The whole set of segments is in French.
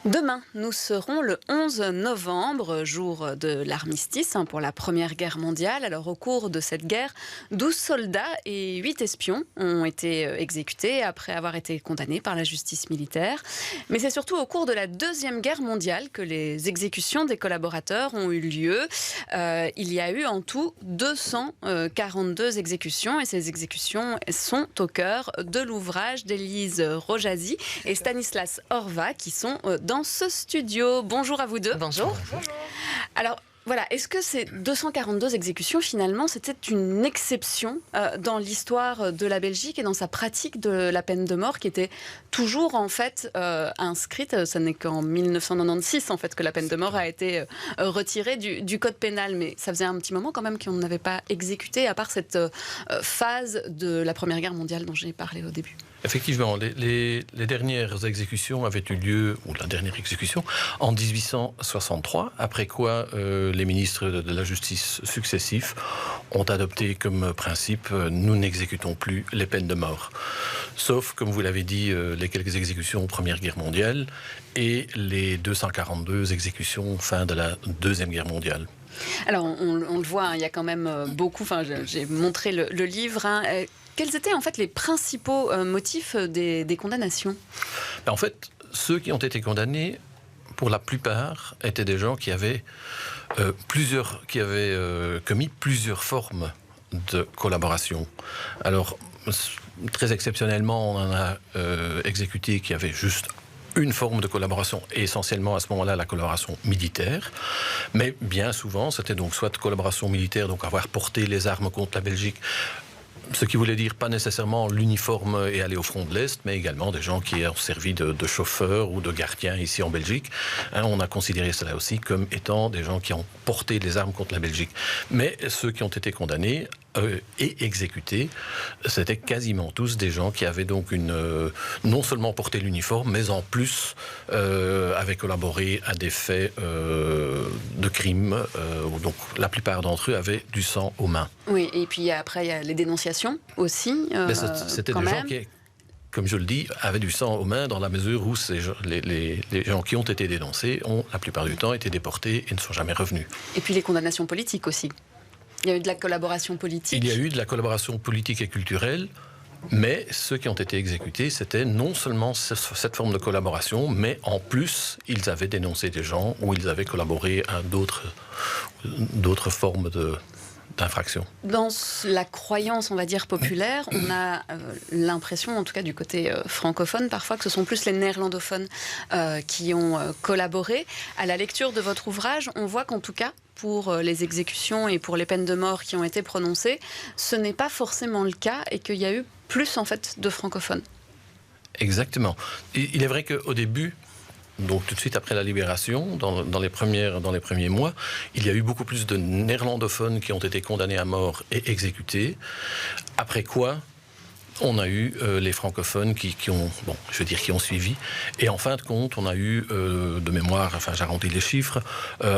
Demain, nous serons le 11 novembre, jour de l'armistice pour la Première Guerre mondiale. Alors, au cours de cette guerre, 12 soldats et 8 espions ont été exécutés après avoir été condamnés par la justice militaire. Mais c'est surtout au cours de la Deuxième Guerre mondiale que les exécutions des collaborateurs ont eu lieu. Il y a eu en tout 242 exécutions et ces exécutions sont au cœur de l'ouvrage d'Élise Rojasi et Stanislas Horvat qui sont dans ce studio. Bonjour à vous deux. Bonjour. Alors, voilà, est-ce que ces 242 exécutions, finalement, c'était une exception dans l'histoire de la Belgique et dans sa pratique de la peine de mort qui était toujours, en fait, inscrite. Ce n'est qu'en 1996, en fait, que la peine de mort a été retirée du code pénal. Mais ça faisait un petit moment, quand même, qu'on n'avait pas exécuté, à part cette phase de la Première Guerre mondiale dont j'ai parlé au début. Effectivement, les dernières exécutions avaient eu lieu, ou la dernière exécution, en 1863, après quoi les ministres de la Justice successifs ont adopté comme principe nous n'exécutons plus les peines de mort. Sauf, comme vous l'avez dit, les quelques exécutions de Première Guerre mondiale et les 242 exécutions fin de la Deuxième Guerre mondiale. Alors, on le voit, il y a quand même beaucoup, j'ai montré le livre. Quels étaient en fait les principaux motifs des condamnations ? En fait, ceux qui ont été condamnés, pour la plupart, étaient des gens qui avaient commis plusieurs formes de collaboration. Alors, très exceptionnellement, on en a exécuté qui avaient juste une forme de collaboration, et essentiellement à ce moment-là la collaboration militaire. Mais bien souvent, c'était donc soit collaboration militaire, donc avoir porté les armes contre la Belgique, ce qui voulait dire pas nécessairement l'uniforme et aller au front de l'Est, mais également des gens qui ont servi de chauffeurs ou de gardiens ici en Belgique. On a considéré cela aussi comme étant des gens qui ont porté les armes contre la Belgique. Mais ceux qui ont été condamnés et exécutés, c'était quasiment tous des gens qui avaient donc non seulement porté l'uniforme, mais en plus avaient collaboré à des faits de crimes. Donc la plupart d'entre eux avaient du sang aux mains. Oui, et puis après il y a les dénonciations aussi. C'était des gens qui, comme je le dis, avaient du sang aux mains dans la mesure où les gens qui ont été dénoncés ont la plupart du temps été déportés et ne sont jamais revenus. Et puis les condamnations politiques aussi. Il y a eu de la collaboration politique. Il y a eu de la collaboration politique et culturelle, mais ceux qui ont été exécutés, c'était non seulement cette forme de collaboration, mais en plus, ils avaient dénoncé des gens ou ils avaient collaboré à d'autres formes d'infraction. Dans la croyance, on va dire, populaire, on a l'impression, en tout cas du côté francophone, parfois que ce sont plus les néerlandophones qui ont collaboré. À la lecture de votre ouvrage, on voit qu'en tout cas, pour les exécutions et pour les peines de mort qui ont été prononcées, ce n'est pas forcément le cas et qu'il y a eu plus, en fait, de francophones. Exactement. Il est vrai qu'au début, donc tout de suite après la libération, dans les premiers mois, il y a eu beaucoup plus de néerlandophones qui ont été condamnés à mort et exécutés. Après quoi, on a eu les francophones qui ont suivi. Et en fin de compte, on a eu, de mémoire, j'arrondis les chiffres,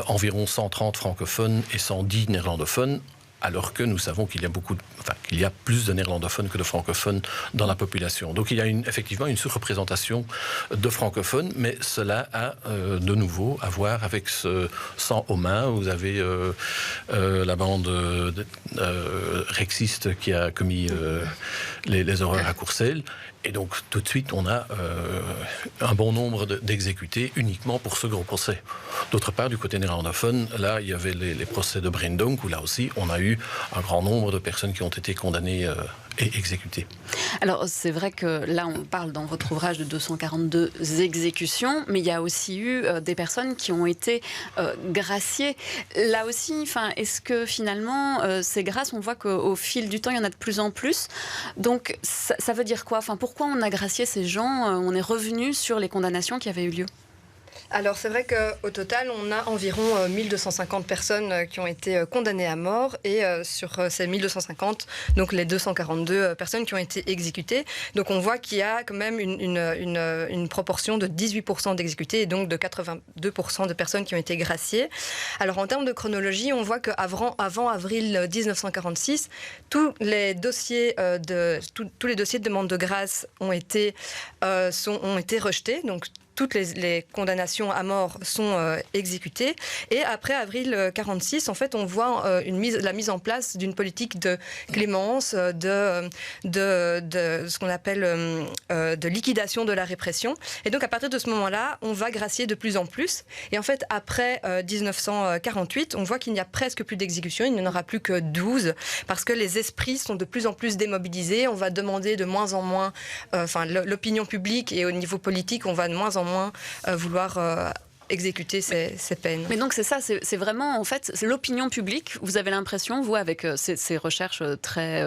environ 130 francophones et 110 néerlandophones, alors que nous savons qu'il y a plus de néerlandophones que de francophones dans la population. Donc il y a effectivement une surreprésentation de francophones, mais cela a de nouveau à voir avec ce sang aux mains. Vous avez la bande rexiste qui a commis les horreurs à Courcelles. Et donc, tout de suite, on a un bon nombre d'exécutés uniquement pour ce gros procès. D'autre part, du côté néerlandophone, là, il y avait les procès de Brendonk, où là aussi, on a eu un grand nombre de personnes qui ont été condamnées et exécutées. Alors, c'est vrai que là, on parle dans votre ouvrage de 242 exécutions, mais il y a aussi eu des personnes qui ont été graciées. Là aussi, est-ce que finalement, ces grâces, on voit qu'au fil du temps, il y en a de plus en plus. Donc, ça veut dire quoi ? Pourquoi on a gracié ces gens ? On est revenu sur les condamnations qui avaient eu lieu. Alors c'est vrai qu'au total, on a environ 1250 personnes qui ont été condamnées à mort et sur ces 1250, donc les 242 personnes qui ont été exécutées. Donc on voit qu'il y a quand même une proportion de 18% d'exécutés et donc de 82% de personnes qui ont été graciées. Alors en termes de chronologie, on voit qu'avant avril 1946, tous les dossiers de demande de grâce ont été rejetés. Donc toutes les condamnations à mort sont exécutées. Et après avril 1946, en fait, on voit la mise en place d'une politique de clémence, de ce qu'on appelle de liquidation de la répression. Et donc, à partir de ce moment-là, on va gracier de plus en plus. Et en fait, après 1948, on voit qu'il n'y a presque plus d'exécutions. Il n'y en aura plus que 12 parce que les esprits sont de plus en plus démobilisés. On va demander de moins en moins, l'opinion publique et au niveau politique, on va de moins en moins vouloir exécuter ces peines. Mais donc c'est ça, c'est vraiment en fait c'est l'opinion publique. Vous avez l'impression, vous avec ces recherches très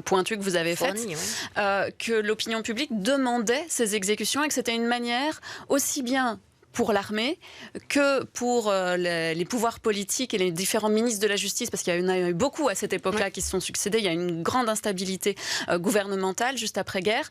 pointues que vous avez faites, que l'opinion publique demandait ces exécutions et que c'était une manière aussi bien pour l'armée que pour les pouvoirs politiques et les différents ministres de la justice, parce qu'il y en a eu beaucoup à cette époque-là qui se sont succédés. Il y a une grande instabilité gouvernementale juste après-guerre.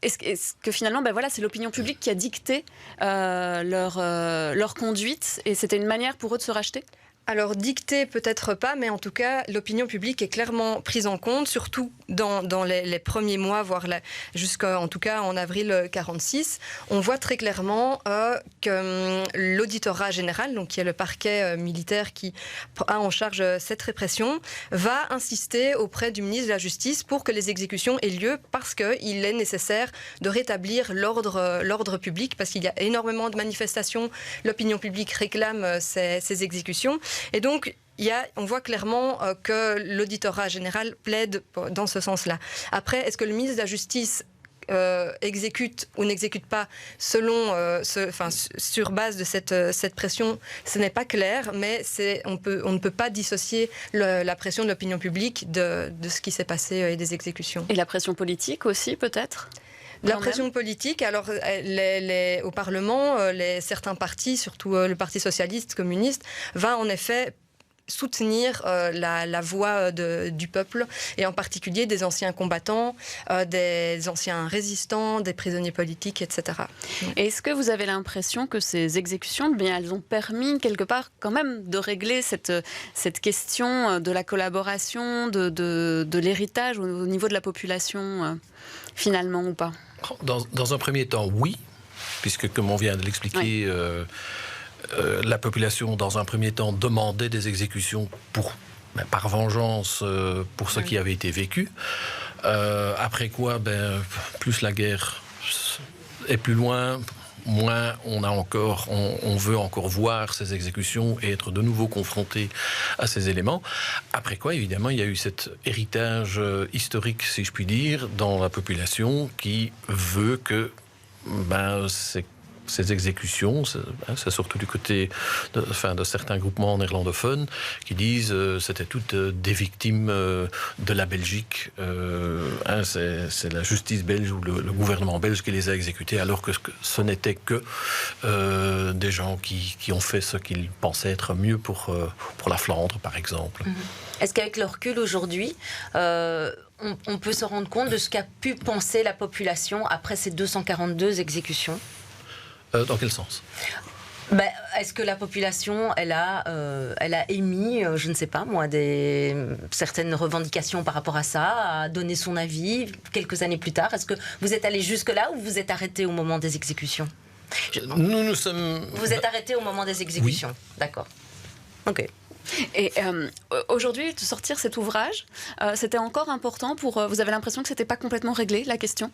Est-ce que finalement, c'est l'opinion publique qui a dicté leur conduite et c'était une manière pour eux de se racheter ? Alors, dictée peut-être pas, mais en tout cas, l'opinion publique est clairement prise en compte, surtout dans les premiers mois, voire jusqu'en tout cas en avril 1946. On voit très clairement que l'auditorat général, donc qui est le parquet militaire qui a en charge cette répression, va insister auprès du ministre de la Justice pour que les exécutions aient lieu, parce qu'il est nécessaire de rétablir l'ordre public, parce qu'il y a énormément de manifestations. L'opinion publique réclame ces exécutions. Et donc, on voit clairement que l'auditorat général plaide dans ce sens-là. Après, est-ce que le ministre de la Justice exécute ou n'exécute pas sur base de cette pression? Ce n'est pas clair, mais on ne peut pas dissocier la pression de l'opinion publique de ce qui s'est passé et des exécutions. Et la pression politique aussi, peut-être ? La pression politique, alors au Parlement, certains partis, surtout le Parti socialiste, communiste, va en effet soutenir la voix du peuple, et en particulier des anciens combattants, des anciens résistants, des prisonniers politiques, etc. Et est-ce que vous avez l'impression que ces exécutions, elles ont permis quelque part quand même de régler cette question de la collaboration, de l'héritage au niveau de la population, finalement, ou pas ? Dans un premier temps, oui, puisque comme on vient de l'expliquer, la population, dans un premier temps, demandait des exécutions par vengeance pour ce qui avait été vécu. Après quoi, plus la guerre est plus loin, moins on veut encore voir ces exécutions et être de nouveau confronté à ces éléments. Après quoi, évidemment, il y a eu cet héritage historique, si je puis dire, dans la population qui veut que ces exécutions, c'est surtout du côté de certains groupements néerlandophones qui disent c'était toutes des victimes de la Belgique. C'est la justice belge ou le gouvernement belge qui les a exécutés, alors que ce n'était que des gens qui ont fait ce qu'ils pensaient être mieux pour la Flandre, par exemple. Est-ce qu'avec le recul aujourd'hui, on peut se rendre compte de ce qu'a pu penser la population après ces 242 exécutions ? Dans quel sens ? Est-ce que la population, elle a émis, je ne sais pas moi, certaines revendications par rapport à ça, a donné son avis quelques années plus tard ? Est-ce que vous êtes allé jusque-là ou vous êtes arrêté au moment des exécutions ? Nous sommes... Vous êtes arrêté au moment des exécutions ? Oui. D'accord. Ok. Et aujourd'hui, de sortir cet ouvrage, c'était encore important pour... vous avez l'impression que ce n'était pas complètement réglé, la question ?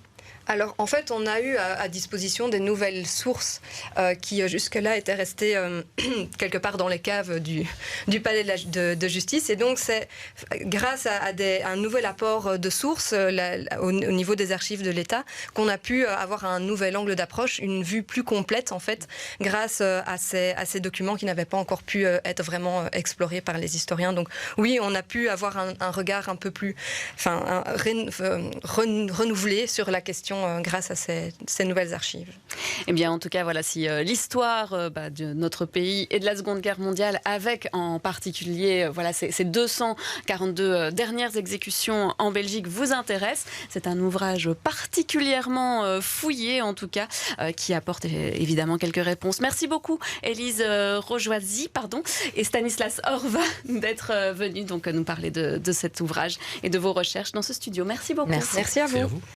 Alors, en fait, on a eu à disposition des nouvelles sources qui, jusque-là, étaient restées quelque part dans les caves du palais de justice. Et donc, c'est grâce à un nouvel apport de sources au niveau des archives de l'État qu'on a pu avoir un nouvel angle d'approche, une vue plus complète, en fait, grâce à ces documents qui n'avaient pas encore pu être vraiment explorés par les historiens. Donc, oui, on a pu avoir un regard un peu plus renouvelé sur la question grâce à ces nouvelles archives. Eh bien, en tout cas, voilà, si l'histoire de notre pays et de la Seconde Guerre mondiale, avec en particulier ces 242 dernières exécutions en Belgique, vous intéresse, c'est un ouvrage particulièrement fouillé, en tout cas, qui apporte évidemment quelques réponses. Merci beaucoup, Élise Rojoisy, et Stanislas Horva d'être venus donc nous parler de cet ouvrage et de vos recherches dans ce studio. Merci beaucoup. Merci à vous.